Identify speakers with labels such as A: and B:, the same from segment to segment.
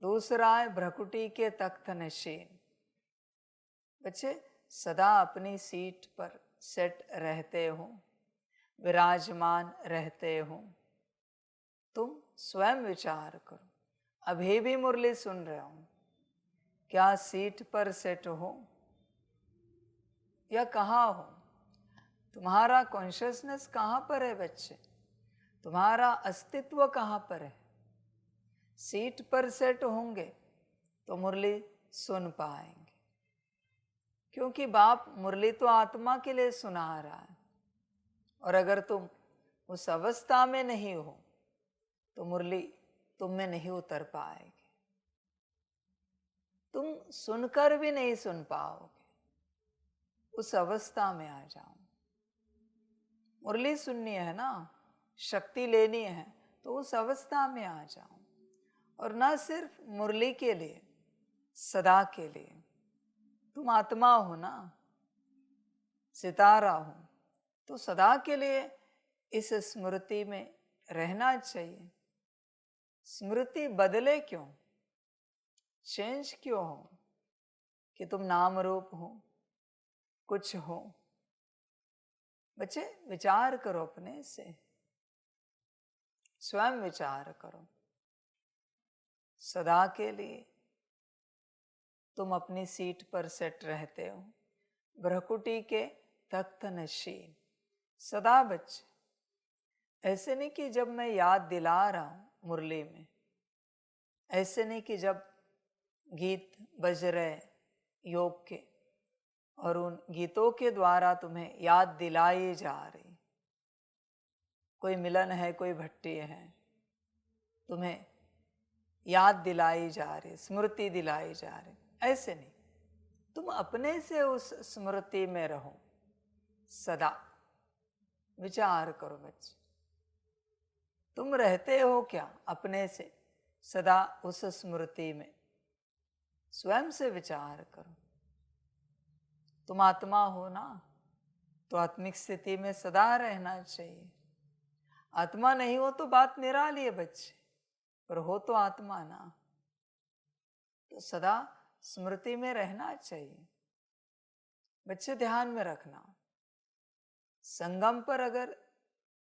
A: दूसरा है भ्रकुटी के तख्त नशीन। बच्चे सदा अपनी सीट पर सेट रहते हो, विराजमान रहते हो। तुम स्वयं विचार करो, अभी भी मुरली सुन रहे हो, क्या सीट पर सेट हो या कहाँ हो? तुम्हारा कॉन्शियसनेस कहाँ पर है बच्चे? तुम्हारा अस्तित्व कहाँ पर है? सीट पर सेट होंगे तो मुरली सुन पाएंगे, क्योंकि बाप मुरली तो आत्मा के लिए सुना रहा है। और अगर तुम उस अवस्था में नहीं हो तो मुरली तुम में नहीं उतर पाएगी, तुम सुनकर भी नहीं सुन पाओगे। उस अवस्था में आ जाओ। मुरली सुननी है ना, शक्ति लेनी है, तो उस अवस्था में आ जाओ। और ना सिर्फ मुरली के लिए, सदा के लिए। तुम आत्मा हो ना, सितारा हो, तो सदा के लिए इस स्मृति में रहना चाहिए। स्मृति बदले क्यों, चेंज क्यों हो कि तुम नाम रूप हो, कुछ हो? बच्चे विचार करो अपने से, स्वयं विचार करो। सदा के लिए तुम अपनी सीट पर सेट रहते हो, भ्रकुटी के तख्त नशीन। सदा बच्चे, ऐसे नहीं कि जब मैं याद दिला रहा हूं मुरली में, ऐसे नहीं कि जब गीत बज रहे योग के और उन गीतों के द्वारा तुम्हें याद दिलाई जा रही, कोई मिलन है, कोई भट्टी है, तुम्हें याद दिलाई जा रही, स्मृति दिलाई जा रही। ऐसे नहीं, तुम अपने से उस स्मृति में रहो। सदा विचार करो बच्चे, तुम रहते हो क्या अपने से सदा उस स्मृति में? स्वयं से विचार करो। तुम आत्मा हो ना, तो आत्मिक स्थिति में सदा रहना चाहिए। आत्मा नहीं हो तो बात निराली है बच्चे, पर हो तो आत्मा ना, तो सदा स्मृति में रहना चाहिए। बच्चे ध्यान में रखना, संगम पर अगर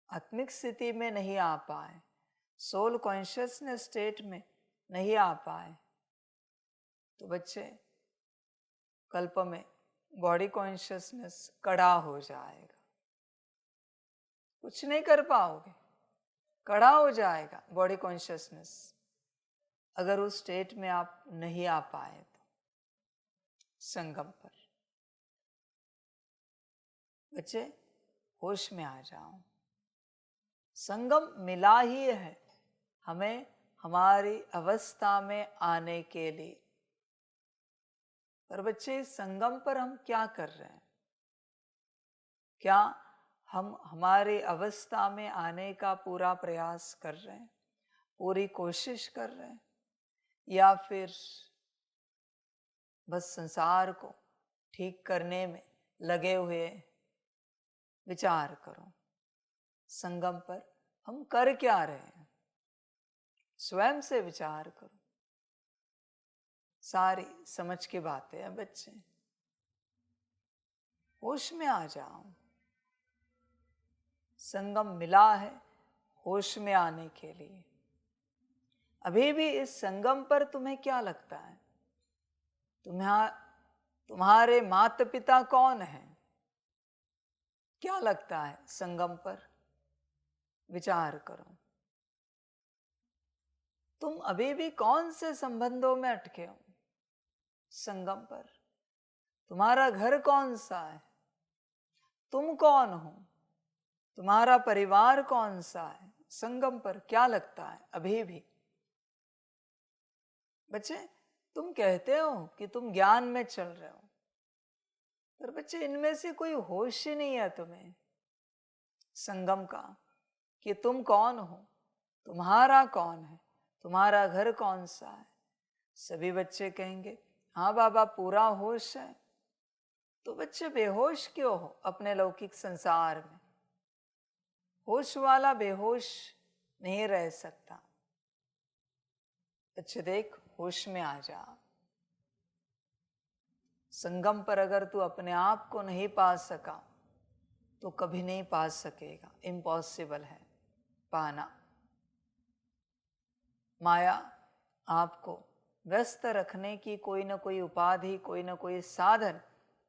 A: आत्मिक स्थिति में नहीं आ पाए, सोल कॉन्शियसनेस स्टेट में नहीं आ पाए, तो बच्चे कल्प में बॉडी कॉन्शियसनेस कड़ा हो जाएगा, कुछ नहीं कर पाओगे, कड़ा हो जाएगा बॉडी कॉन्शियसनेस अगर उस स्टेट में आप नहीं आ पाए तो। संगम पर बच्चे होश में आ जाओ। संगम मिला ही है हमें हमारी अवस्था में आने के लिए, पर बच्चे संगम पर हम क्या कर रहे हैं? क्या हम हमारी अवस्था में आने का पूरा प्रयास कर रहे हैं, पूरी कोशिश कर रहे हैं, या फिर बस संसार को ठीक करने में लगे हुए? विचार करो, संगम पर हम कर क्या रहे हैं? स्वयं से विचार करो। सारी समझ की बातें हैं बच्चे, होश में आ जाओ। संगम मिला है होश में आने के लिए। अभी भी इस संगम पर तुम्हें क्या लगता है? तुम्हारे माता पिता कौन हैं? क्या लगता है संगम पर? विचार करो। तुम अभी भी कौन से संबंधों में अटके हो संगम पर? तुम्हारा घर कौन सा है? तुम कौन हो? तुम्हारा परिवार कौन सा है? संगम पर क्या लगता है अभी भी? बच्चे तुम कहते हो कि तुम ज्ञान में चल रहे हो, पर बच्चे इनमें से कोई होश ही नहीं है तुम्हें संगम का, कि तुम कौन हो, तुम्हारा कौन है, तुम्हारा घर कौन सा है। सभी बच्चे कहेंगे हाँ बाबा पूरा होश है। तो बच्चे बेहोश क्यों हो अपने लौकिक संसार में? होश वाला बेहोश नहीं रह सकता। बच्चे देखो, होश में आ जा। संगम पर अगर तू अपने आप को नहीं पा सका तो कभी नहीं पा सकेगा, इम्पॉसिबल है पाना। माया आपको व्यस्त रखने की कोई ना कोई उपाधि, कोई ना कोई साधन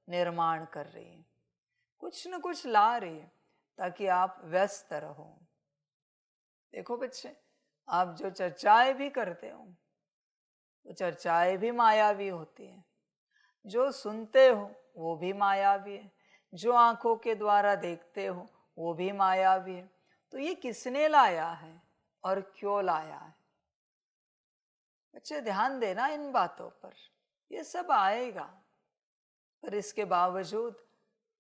A: निर्माण कर रही है, कुछ न कुछ ला रही है ताकि आप व्यस्त रहो। देखो बच्चे, आप जो चर्चाएं भी करते हो वो चर्चाएं भी मायावी होती है, जो सुनते हो वो भी मायावी है, जो आंखों के द्वारा देखते हो वो भी मायावी है। तो ये किसने लाया है और क्यों लाया है? बच्चे ध्यान देना इन बातों पर, ये सब आएगा, पर इसके बावजूद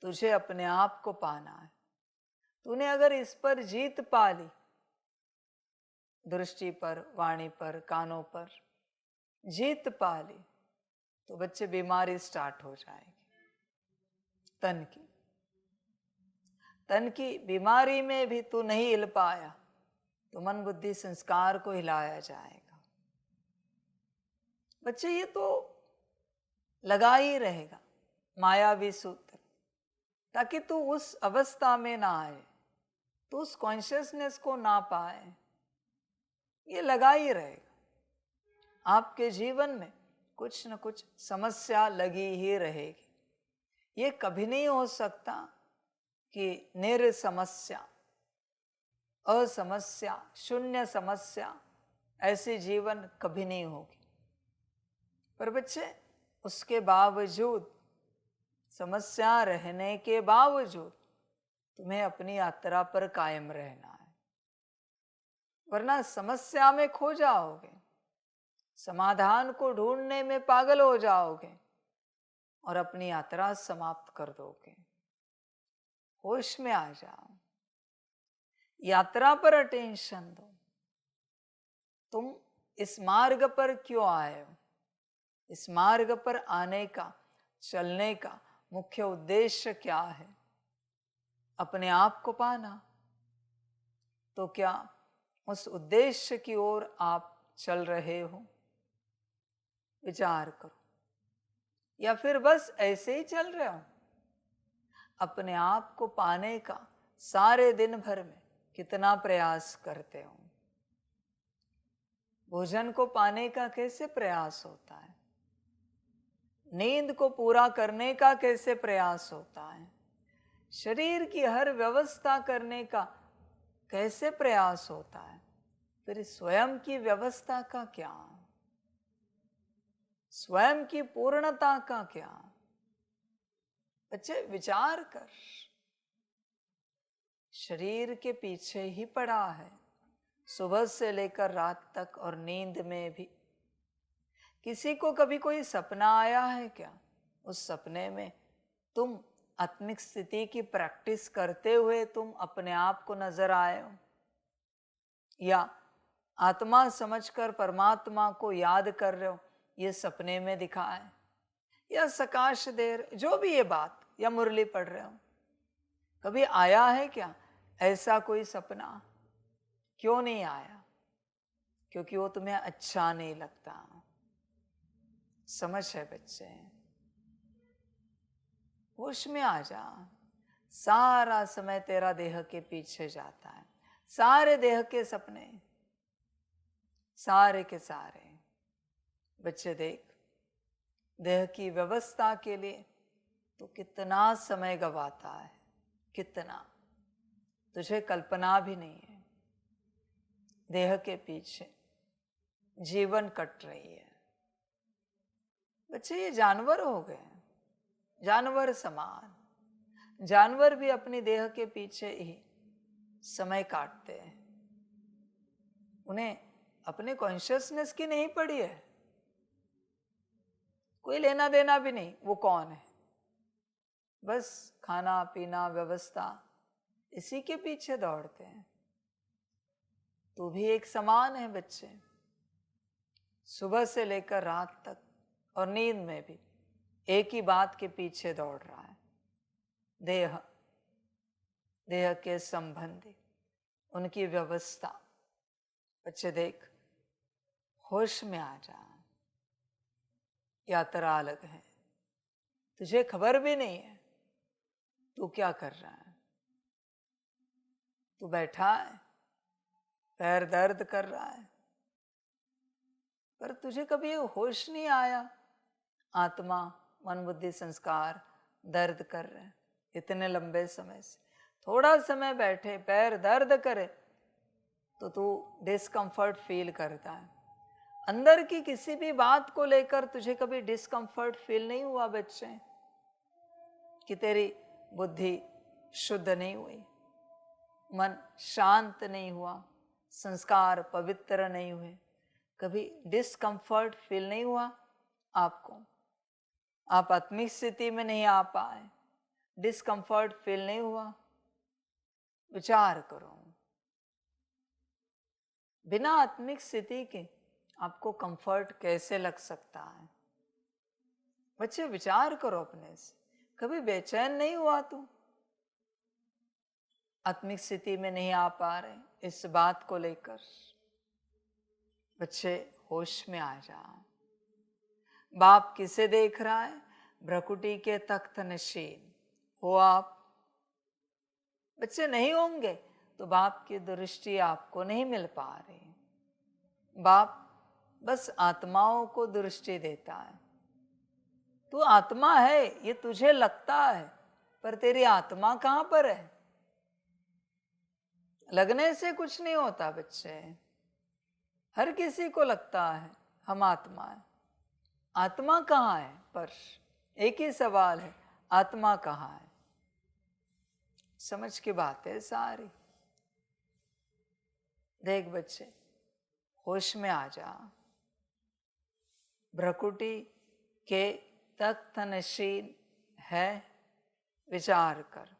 A: तुझे अपने आप को पाना है। तूने अगर इस पर जीत पा ली, दृष्टि पर, वाणी पर, कानों पर जीत पा ली, तो बच्चे बीमारी स्टार्ट हो जाएगी तन की। तन की बीमारी में भी तू नहीं हिल पाया तो मन बुद्धि संस्कार को हिलाया जाएगा। बच्चे ये तो लगा ही रहेगा मायावी सूत्र, ताकि तू उस अवस्था में ना आए, तू उस कॉन्शियसनेस को ना पाए। ये लगा ही रहेगा, आपके जीवन में कुछ न कुछ समस्या लगी ही रहेगी। ये कभी नहीं हो सकता कि निरसमस्या, असमस्या, शून्य समस्या, ऐसी जीवन कभी नहीं होगी। पर बच्चे उसके बावजूद, समस्या रहने के बावजूद तुम्हें अपनी यात्रा पर कायम रहना है, वरना समस्या में खो जाओगे, समाधान को ढूंढने में पागल हो जाओगे और अपनी यात्रा समाप्त कर दोगे। होश में आ जाओ, यात्रा पर अटेंशन दो। तुम इस मार्ग पर क्यों आए हो? इस मार्ग पर आने का, चलने का मुख्य उद्देश्य क्या है? अपने आप को पाना। तो क्या उस उद्देश्य की ओर आप चल रहे हो? विचार करो। या फिर बस ऐसे ही चल रहे हो? अपने आप को पाने का सारे दिन भर में कितना प्रयास करते हो? भोजन को पाने का कैसे प्रयास होता है? नींद को पूरा करने का कैसे प्रयास होता है? शरीर की हर व्यवस्था करने का कैसे प्रयास होता है? फिर स्वयं की व्यवस्था का क्या? स्वयं की पूर्णता का क्या? बच्चे विचार कर, शरीर के पीछे ही पड़ा है सुबह से लेकर रात तक, और नींद में भी। किसी को कभी कोई सपना आया है क्या? उस सपने में तुम आत्मिक स्थिति की प्रैक्टिस करते हुए तुम अपने आप को नजर आए हो, या आत्मा समझकर परमात्मा को याद कर रहे हो, ये सपने में दिखा है, या सकाश देर जो भी ये बात, या मुरली पढ़ रहे हो? कभी आया है क्या ऐसा कोई सपना? क्यों नहीं आया? क्योंकि वो तुम्हें अच्छा नहीं लगता। समझ है बच्चे? होश में आ जा। सारा समय तेरा देह के पीछे जाता है, सारे देह के सपने, सारे के सारे। बच्चे देख, देह की व्यवस्था के लिए तो कितना समय गवाता है, कितना, तुझे कल्पना भी नहीं है। देह के पीछे जीवन कट रही है। बच्चे ये जानवर हो गए, जानवर समान। जानवर भी अपनी देह के पीछे ही समय काटते हैं, उन्हें अपने कॉन्शियसनेस की नहीं पड़ी है, कोई लेना देना भी नहीं वो कौन है, बस खाना पीना व्यवस्था, इसी के पीछे दौड़ते हैं। तू भी एक समान है बच्चे, सुबह से लेकर रात तक और नींद में भी एक ही बात के पीछे दौड़ रहा है। देह, देह के संबंधी, उनकी व्यवस्था। बच्चे देख, होश में आ जा। यात्रा अलग है। तुझे खबर भी नहीं है तू क्या कर रहा है। तू बैठा है, पैर दर्द कर रहा है, पर तुझे कभी होश नहीं आया आत्मा, मन, बुद्धि, संस्कार दर्द कर रहे हैं इतने लंबे समय से। थोड़ा समय बैठे पैर दर्द करे तो तू डिस्कम्फर्ट फील करता है। अंदर की किसी भी बात को लेकर तुझे कभी डिस्कम्फर्ट फील नहीं हुआ बच्चे? कि तेरी बुद्धि शुद्ध नहीं हुई, मन शांत नहीं हुआ, संस्कार पवित्र नहीं हुए? कभी डिस्कम्फर्ट फील नहीं हुआ आपको? आप आत्मिक स्थिति में नहीं आ पाए, डिस्कम्फर्ट फील नहीं हुआ? विचार करो, बिना आत्मिक स्थिति के आपको कंफर्ट कैसे लग सकता है? बच्चे विचार करो अपने से, कभी बेचैन नहीं हुआ तू? आत्मिक स्थिति में नहीं आ पा रहे इस बात को लेकर? बच्चे होश में आ जा। बाप किसे देख रहा है? भ्रकुटी के तख्त नशीन हो आप। बच्चे नहीं होंगे तो बाप की दृष्टि आपको नहीं मिल पा रही। बाप बस आत्माओं को दृष्टि देता है। तू आत्मा है ये तुझे लगता है, पर तेरी आत्मा कहां पर है? लगने से कुछ नहीं होता बच्चे। हर किसी को लगता है हम आत्मा है। आत्मा कहाँ है? पर एक ही सवाल है, आत्मा कहाँ है? समझ की बात है सारी। देख बच्चे, होश में आ जा। भ्रकुटी के तख्त नशीन है, विचार कर।